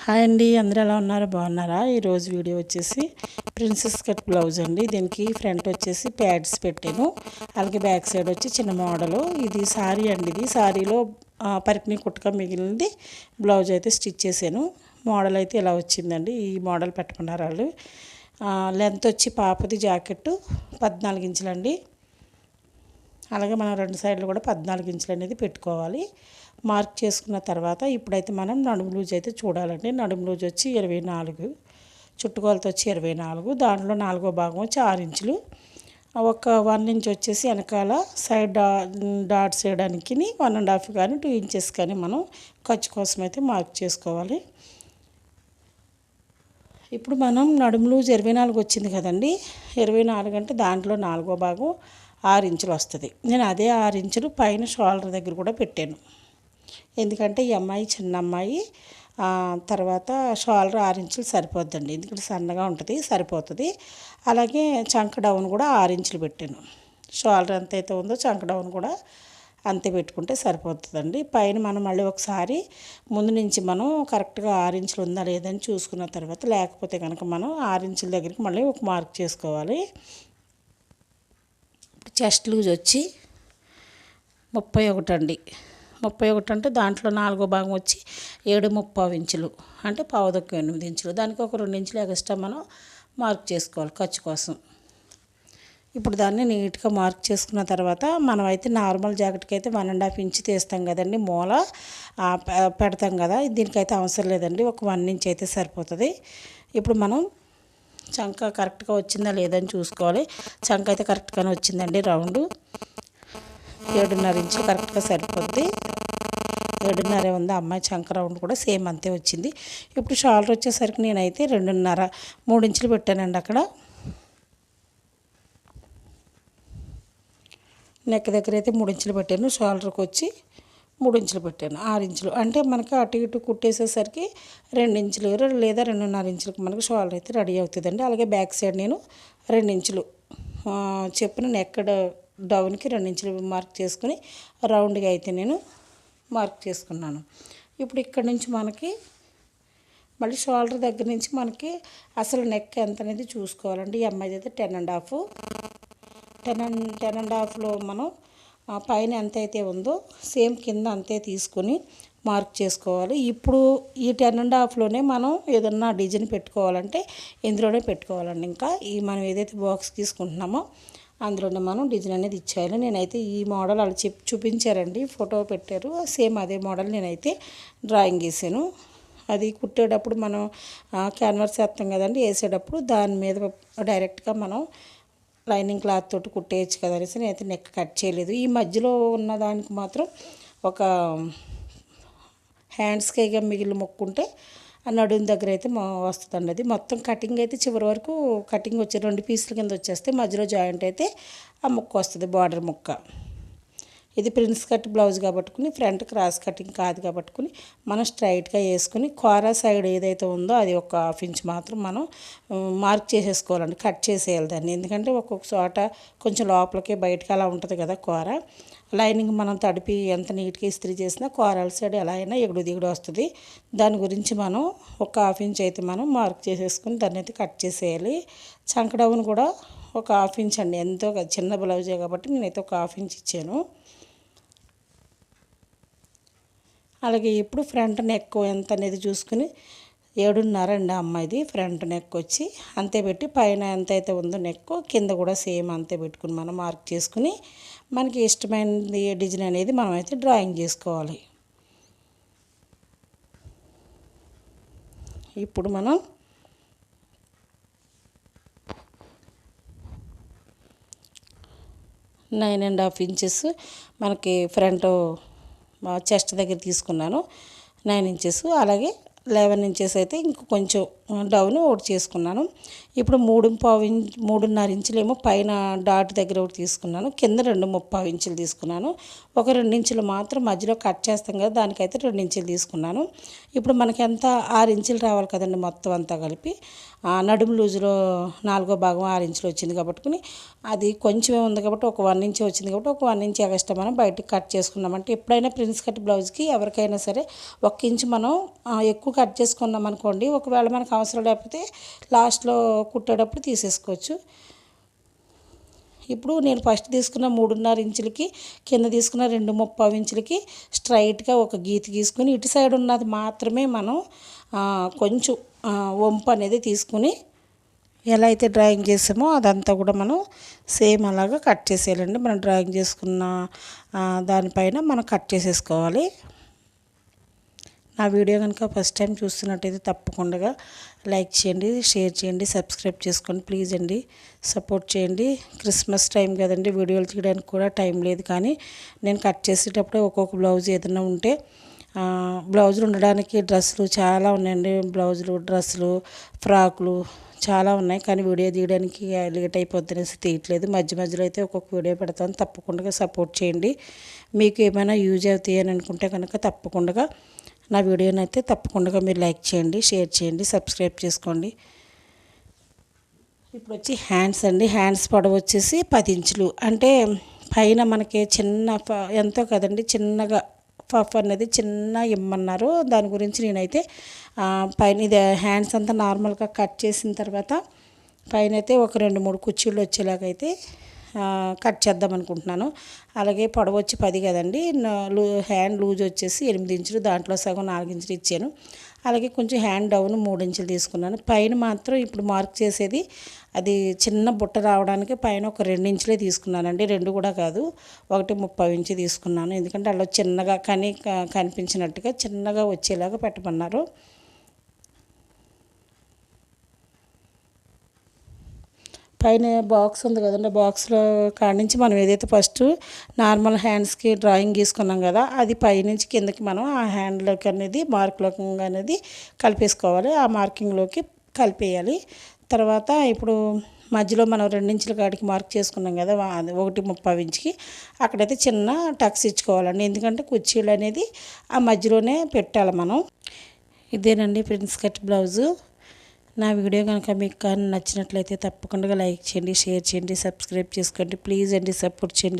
Hi అండి, అందరూ ఎలా ఉన్నారు? బాగున్నారా? ఈరోజు వీడియో వచ్చేసి ప్రిన్సెస్ కట్ బ్లౌజ్ అండి. దీనికి ఫ్రంట్ వచ్చేసి ప్యాడ్స్ పెట్టాను, అలాగే బ్యాక్ సైడ్ వచ్చి చిన్న మోడలు. ఇది సారీ అండి. ఇది సారీలో పరికిణి కుట్టక మిగిలింది బ్లౌజ్ అయితే స్టిచ్ చేశాను. మోడల్ అయితే ఇలా వచ్చిందండి. ఈ మోడల్ పెట్టమన్నారు వాళ్ళు. లెంత్ వచ్చి పాపది జాకెట్ 14 ఇంచులండి. అలాగే మనం రెండు సైడ్లు కూడా 14 ఇంచులు అనేది పెట్టుకోవాలి. మార్క్ చేసుకున్న తర్వాత ఇప్పుడైతే మనం నడుము లూజ్ అయితే చూడాలండి. నడుము లూజ్ వచ్చి 24, చుట్టుకొలత వచ్చి 24, దాంట్లో 4వ భాగం వచ్చి 6 ఇంచులు, ఒక 1 ఇంచ్ వచ్చేసి వెనకాల సైడ్ డాట్స్ వేయడానికి 1.5 కానీ 2 ఇంచెస్ కానీ మనం ఖర్చు కోసం అయితే మార్క్ చేసుకోవాలి. ఇప్పుడు మనం నడుము లూజ్ 24 వచ్చింది కదండి. 24 అంటే దాంట్లో 4వ భాగం 6 ఇంచులు వస్తుంది. నేను అదే 6 ఇంచులు పైన షోల్డర్ దగ్గర కూడా పెట్టాను. ఎందుకంటే ఈ అమ్మాయి చిన్న అమ్మాయి, తర్వాత షోల్డర్ 6 ఇంచులు సరిపోద్దండి. ఎందుకంటే సన్నగా ఉంటుంది, సరిపోతుంది. అలాగే చంక డౌన్ కూడా 6 ఇంచులు పెట్టాను. షోల్డర్ ఎంత అయితే ఉందో చంక డౌన్ కూడా అంతే పెట్టుకుంటే సరిపోతుందండి. పైన మనం మళ్ళీ ఒకసారి ముందు నుంచి మనం కరెక్ట్గా 6 ఇంచులు ఉందా లేదని చూసుకున్న తర్వాత, లేకపోతే కనుక మనం 6 ఇంచుల దగ్గరికి మళ్ళీ ఒక మార్క్ చేసుకోవాలి. చెస్ట్ లూజ్ వచ్చి 31 అండి. 31 అంటే దాంట్లో 4వ భాగం వచ్చి 7.75 ఇంచులు, అంటే పావుదొక్క 8 ఇంచులు. దానికి ఒక 2 ఇంచులు ఎక్స్ట్రా మనం మార్క్ చేసుకోవాలి ఖర్చు కోసం. ఇప్పుడు దాన్ని నీట్గా మార్క్ చేసుకున్న తర్వాత మనం అయితే నార్మల్ జాకెట్కి అయితే 1.5 ఇంచ్ తీస్తాం కదండి, మూల పెడతాం కదా. దీనికైతే అవసరం లేదండి, ఒక 1 ఇంచ్ అయితే సరిపోతుంది. ఇప్పుడు మనం చంక కరెక్ట్గా వచ్చిందా లేదని చూసుకోవాలి. చంక అయితే కరెక్ట్గానే వచ్చిందండి. రౌండ్ 7.5 ఇంచులు కరెక్ట్గా సరిపోద్ది. 7.5 ఉంది. అమ్మాయి చంక రౌండ్ కూడా సేమ్ అంతే వచ్చింది. ఇప్పుడు షోల్డర్ వచ్చేసరికి నేనైతే 2.5, 3 ఇంచులు పెట్టానండి. అక్కడ నెక్ దగ్గర అయితే 3 ఇంచులు పెట్టాను. షోల్డర్కి వచ్చి 3 ఇంచులు పెట్టాను. 6 ఇంచులు అంటే మనకి అటు ఇటు కుట్టేసేసరికి 2 ఇంచులు లేదా 2.5 ఇంచులకు మనకు షోల్డర్ అయితే రెడీ అవుతుందండి. అలాగే బ్యాక్ సైడ్ నేను 2 ఇంచులు చెప్పిన నెక్ డౌన్కి 2 ఇంచులు మార్క్ చేసుకుని రౌండ్గా అయితే నేను మార్క్ చేసుకున్నాను. ఇప్పుడు ఇక్కడ నుంచి మనకి మళ్ళీ షోల్డర్ దగ్గర నుంచి మనకి అసలు నెక్ ఎంత అనేది చూసుకోవాలండి. ఈ అమ్మాయిది అయితే 10.5లో మనం పైన ఎంత అయితే ఉందో సేమ్ కింద అంతే తీసుకొని మార్క్ చేసుకోవాలి. ఇప్పుడు ఈ 10.5లోనే మనం ఏదన్నా డిజైన్ పెట్టుకోవాలంటే ఇందులోనే పెట్టుకోవాలండి. ఇంకా ఈ మనం ఏదైతే బాక్స్ తీసుకుంటున్నామో అందులోనే మనం డిజైన్ అనేది ఇచ్చేయాలి. నేనైతే ఈ మోడల్ వాళ్ళు చూపించారండి, ఫోటో పెట్టారు, సేమ్ అదే మోడల్ నేనైతే డ్రాయింగ్ వేసాను. అది కుట్టేటప్పుడు మనం క్యాన్వాస్ వేస్తాం కదండి, వేసేటప్పుడు దాని మీద డైరెక్ట్గా మనం లైనింగ్ క్లాత్ తోటి కుట్టేయచ్చు కదా అనేసి నేనైతే నెక్ కట్ చేయలేదు. ఈ మధ్యలో ఉన్న దానికి మాత్రం ఒక హ్యాండ్స్కి మిగిలిన మొక్కుంటే ఆ నడుము దగ్గర అయితే వస్తుందండి. అది మొత్తం కటింగ్ అయితే చివరి వరకు కటింగ్ వచ్చే 2 పీసుల కింద వచ్చేస్తే మధ్యలో జాయింట్ అయితే ఆ ముక్క వస్తుంది, బార్డర్ ముక్క. ఇది ప్రిన్స్ కట్ బ్లౌజ్ కాబట్టి ఫ్రంట్ క్రాస్ కటింగ్ కాదు కాబట్టి మనం స్ట్రైట్గా వేసుకుని కోరా సైడ్ ఏదైతే ఉందో అది ఒక 1/2 ఇంచ్ మాత్రం మనం మార్క్ చేసేసుకోవాలండి, కట్ చేసేయాలి దాన్ని. ఎందుకంటే ఒక్కొక్క చోట కొంచెం లోపలికి బయటకు అలా ఉంటుంది కదా కోర. లైనింగ్ మనం తడిపి ఎంత నీట్గా ఇస్త్రీ చేసినా కోరాల సైడ్ ఎలా అయినా ఎగుడు దిగుడు వస్తుంది. దాని గురించి మనం ఒక 1/2 ఇంచ్ అయితే మనం మార్క్ చేసేసుకుని దాన్ని అయితే కట్ చేసేయాలి. చంక డౌన్ కూడా ఒక 1/2 ఇంచ్ అండి. ఎంతో చిన్న బ్లౌజే కాబట్టి నేనైతే ఒక 1/2 ఇంచ్ ఇచ్చాను. అలాగే ఇప్పుడు ఫ్రంట్ నెక్ ఎంత అనేది చూసుకుని 7.5 అండి అమ్మాయిది ఫ్రంట్ నెక్ వచ్చి. అంతే పెట్టి పైన ఎంత అయితే ఉందో నెక్ కింద కూడా సేమ్ అంతే పెట్టుకుని మనం మార్క్ చేసుకుని మనకి ఇష్టమైనది డిజైన్ అనేది మనం అయితే డ్రాయింగ్ చేసుకోవాలి. ఇప్పుడు మనం నైన్ అండ్ హాఫ్ ఇంచెస్ మనకి ఫ్రంట్ చెస్ట్ దగ్గర తీసుకున్నాను, 9 ఇంచెస్. అలాగే 11 ఇంచెస్ అయితే ఇంక కొంచెం డౌన్ ఒకటి చేసుకున్నాను. ఇప్పుడు 3.5 ఇంచులేమో పైన డాట్ దగ్గర ఒకటి తీసుకున్నాను, కింద 2.25 ఇంచులు తీసుకున్నాను. ఒక 2 ఇంచులు మాత్రం మధ్యలో కట్ చేస్తాం కదా, దానికైతే 2 ఇంచులు తీసుకున్నాను. ఇప్పుడు మనకి ఎంత 6 ఇంచులు రావాలి కదండి మొత్తం అంతా కలిపి. నడుము లూజులో 4వ భాగం 6 ఇంచులు వచ్చింది కాబట్టి అది కొంచెమే ఉంది కాబట్టి ఒక 1 ఇంచ్ వచ్చింది కాబట్టి ఒక 1 ఇంచ్ ఎక్స్ట్రా మనం బయటకు కట్ చేసుకున్నామంటే, ఎప్పుడైనా ప్రిన్స్ కట్ బ్లౌజ్కి ఎవరికైనా సరే 1 ఇంచు మనం ఎక్కువ కట్ చేసుకున్నాం అనుకోండి, ఒకవేళ మనకు అవసరం లేకపోతే లాస్ట్లో కుట్టేటప్పుడు తీసేసుకోవచ్చు. ఇప్పుడు నేను ఫస్ట్ తీసుకున్న 3.5 ఇంచులకి కింద తీసుకున్న 2.25 ఇంచులకి స్ట్రైట్గా ఒక గీత గీసుకుని ఇటు సైడ్ ఉన్నది మాత్రమే మనం కొంచెం వంపు అనేది తీసుకుని ఎలా అయితే డ్రాయింగ్ చేసామో అదంతా కూడా మనం సేమ్ అలాగా కట్ చేసేయాలండి. మనం డ్రాయింగ్ చేసుకున్న దానిపైన మనం కట్ చేసేసుకోవాలి. నా వీడియో కనుక ఫస్ట్ టైం చూస్తున్నట్టయితే తప్పకుండా లైక్ చేయండి, షేర్ చేయండి, సబ్స్క్రైబ్ చేసుకోండి ప్లీజ్ అండి. సపోర్ట్ చేయండి. క్రిస్మస్ టైం కదండి, వీడియోలు తీయడానికి కూడా టైం లేదు, కానీ నేను కట్ చేసేటప్పుడు ఒక్కొక్క బ్లౌజ్ ఏదైనా ఉంటే బ్లౌజులు ఉండడానికి డ్రెస్సులు చాలా ఉన్నాయండి. బ్లౌజులు, డ్రెస్సులు, ఫ్రాకులు చాలా ఉన్నాయి, కానీ వీడియో తీయడానికి లేట్ అయిపోద్దనేసి తీయట్లేదు. మధ్యలో అయితే ఒక్కొక్క వీడియో పెడతాను, తప్పకుండా సపోర్ట్ చేయండి. మీకు ఏమైనా యూజ్ అవుతాయి అని అనుకుంటే కనుక తప్పకుండా నా వీడియోని అయితే తప్పకుండా మీరు లైక్ చేయండి, షేర్ చేయండి, సబ్స్క్రైబ్ చేసుకోండి. ఇప్పుడు వచ్చి హ్యాండ్స్ అండి. హ్యాండ్స్ పొడవు వచ్చేసి 10 ఇంచులు, అంటే పైన మనకి చిన్న ఎంతో కదండి, చిన్నగా పఫ్ అనేది చిన్న ఇమ్మన్నారు. దాని గురించి నేనైతే పైన ఇది హ్యాండ్స్ అంతా నార్మల్గా కట్ చేసిన తర్వాత పైన అయితే ఒక 2-3 కుర్చీలు వచ్చేలాగైతే కట్ చేద్దాం అనుకుంటున్నాను. అలాగే పొడవు వచ్చి 10 కదండి, హ్యాండ్ లూజ్ వచ్చేసి 8 ఇంచులు, దాంట్లో సగం 4 ఇంచులు ఇచ్చాను. అలాగే కొంచెం హ్యాండ్ డౌన్ 3 ఇంచులు తీసుకున్నాను. పైన మాత్రం ఇప్పుడు మార్క్ చేసేది అది చిన్న బుట్ట రావడానికి పైన ఒక 2 ఇంచులే తీసుకున్నానండి, 2 కూడా కాదు, 1.30 ఇంచు తీసుకున్నాను. ఎందుకంటే అలా చిన్నగా కనిపించినట్టుగా చిన్నగా వచ్చేలాగా పెట్టమన్నారు. పైన బాక్స్ ఉంది కదండి, బాక్స్లో కాడ నుంచి మనం ఏదైతే ఫస్ట్ నార్మల్ హ్యాండ్స్కి డ్రాయింగ్ గీసుకున్నాం కదా, అది పైనుంచి కిందకి మనం ఆ హ్యాండ్లోకి అనేది మార్క్లోకి అనేది కలిపేసుకోవాలి. ఆ మార్కింగ్లోకి కలిపేయాలి. తర్వాత ఇప్పుడు మధ్యలో మనం 2 ఇంచుల కాడికి మార్క్ చేసుకున్నాం కదా, 1.30 ఇంచుకి అక్కడైతే చిన్న టక్స్ ఇచ్చుకోవాలండి. ఎందుకంటే కుర్చీలు అనేది ఆ మధ్యలోనే పెట్టాలి మనం. ఇదేనండి ప్రిన్స్ కట్ బ్లౌజు. నా వీడియో కనుక మీకు కానీ నచ్చినట్లయితే తప్పకుండా లైక్ చేయండి, షేర్ చేయండి, సబ్స్క్రైబ్ చేసుకోండి ప్లీజ్ అండి, సపోర్ట్ చేయండి.